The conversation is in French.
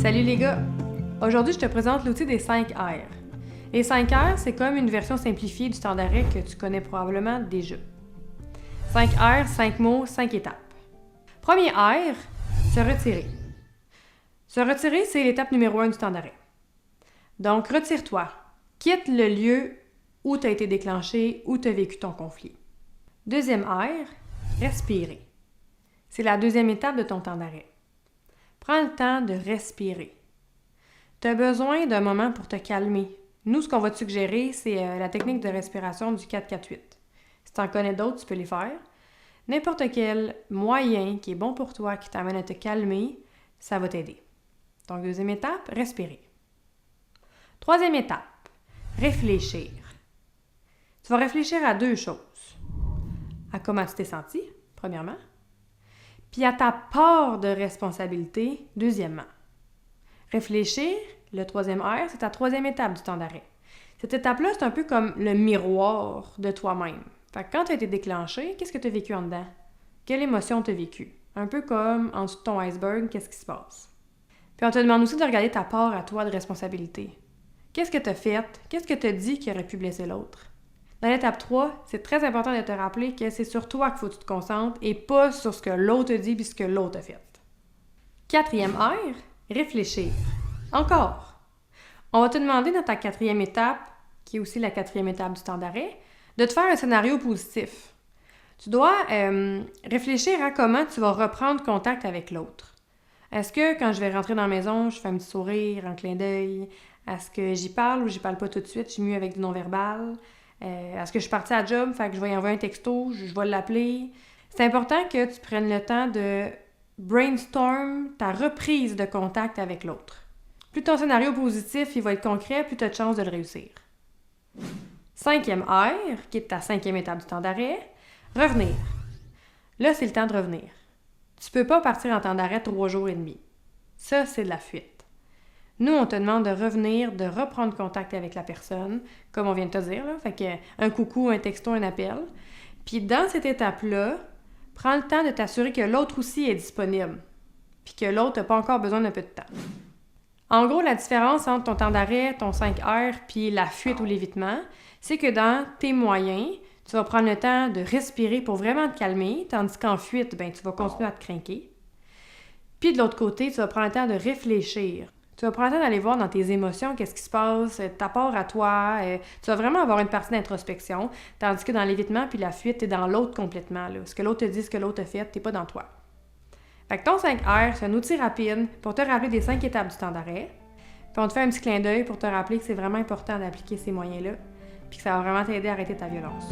Salut les gars! Aujourd'hui, je te présente l'outil des 5 R. Les 5 R, c'est comme une version simplifiée du temps d'arrêt que tu connais probablement déjà. 5 R, 5 mots, 5 étapes. Premier R, se retirer. Se retirer, c'est l'étape numéro 1 du temps d'arrêt. Donc, retire-toi. Quitte le lieu où tu as été déclenché, où tu as vécu ton conflit. Deuxième R, respirer. C'est la deuxième étape de ton temps d'arrêt. Prends le temps de respirer. Tu as besoin d'un moment pour te calmer. Nous, ce qu'on va te suggérer, c'est la technique de respiration du 4-4-8. Si tu en connais d'autres, tu peux les faire. N'importe quel moyen qui est bon pour toi, qui t'amène à te calmer, ça va t'aider. Donc, deuxième étape, respirer. Troisième étape, réfléchir. Tu vas réfléchir à deux choses. À comment tu t'es senti, premièrement, puis à ta part de responsabilité, deuxièmement. Réfléchir, le troisième R, c'est ta troisième étape du temps d'arrêt. Cette étape-là, c'est un peu comme le miroir de toi-même. Fait que quand tu as été déclenché, qu'est-ce que tu as vécu en dedans? Quelle émotion tu as vécu? Un peu comme en dessous de ton iceberg, qu'est-ce qui se passe? Puis on te demande aussi de regarder ta part à toi de responsabilité. Qu'est-ce que tu as fait? Qu'est-ce que tu as dit qui aurait pu blesser l'autre? Dans l'étape 3, c'est très important de te rappeler que c'est sur toi qu'il faut que tu te concentres et pas sur ce que l'autre a dit et ce que l'autre a fait. Quatrième R, réfléchir. Encore. On va te demander dans ta quatrième étape, qui est aussi la quatrième étape du temps d'arrêt, de te faire un scénario positif. Tu dois réfléchir à comment tu vas reprendre contact avec l'autre. Est-ce que quand je vais rentrer dans la maison, je fais un petit sourire, un clin d'œil? Est-ce que j'y parle ou j'y parle pas tout de suite? Je suis mieux avec du non-verbal? Est-ce que je suis partie à la job, fait que je vais y envoyer un texto, je vais l'appeler? C'est important que tu prennes le temps de brainstorm ta reprise de contact avec l'autre. Plus ton scénario positif il va être concret, plus tu as de chances de le réussir. Cinquième R, qui est ta cinquième étape du temps d'arrêt, revenir. Là, c'est le temps de revenir. Tu peux pas partir en temps d'arrêt 3 jours et demi. Ça, c'est de la fuite. Nous, on te demande de revenir, de reprendre contact avec la personne, comme on vient de te dire, là. Fait que un coucou, un texto, un appel. Puis dans cette étape-là, prends le temps de t'assurer que l'autre aussi est disponible, puis que l'autre n'a pas encore besoin d'un peu de temps. En gros, la différence entre ton temps d'arrêt, ton 5R, puis la fuite ou l'évitement, c'est que dans tes moyens, tu vas prendre le temps de respirer pour vraiment te calmer, tandis qu'en fuite, ben, tu vas continuer à te craquer. Puis de l'autre côté, tu vas prendre le temps de réfléchir. Tu vas prendre le temps d'aller voir dans tes émotions qu'est-ce qui se passe, ta part à toi. Tu vas vraiment avoir une partie d'introspection, tandis que dans l'évitement puis la fuite, tu es dans l'autre complètement. Là. Ce que l'autre te dit, ce que l'autre a fait, tu n'es pas dans toi. Fait que ton 5R, c'est un outil rapide pour te rappeler des 5 étapes du temps d'arrêt. Puis on te fait un petit clin d'œil pour te rappeler que c'est vraiment important d'appliquer ces moyens-là, puis que ça va vraiment t'aider à arrêter ta violence.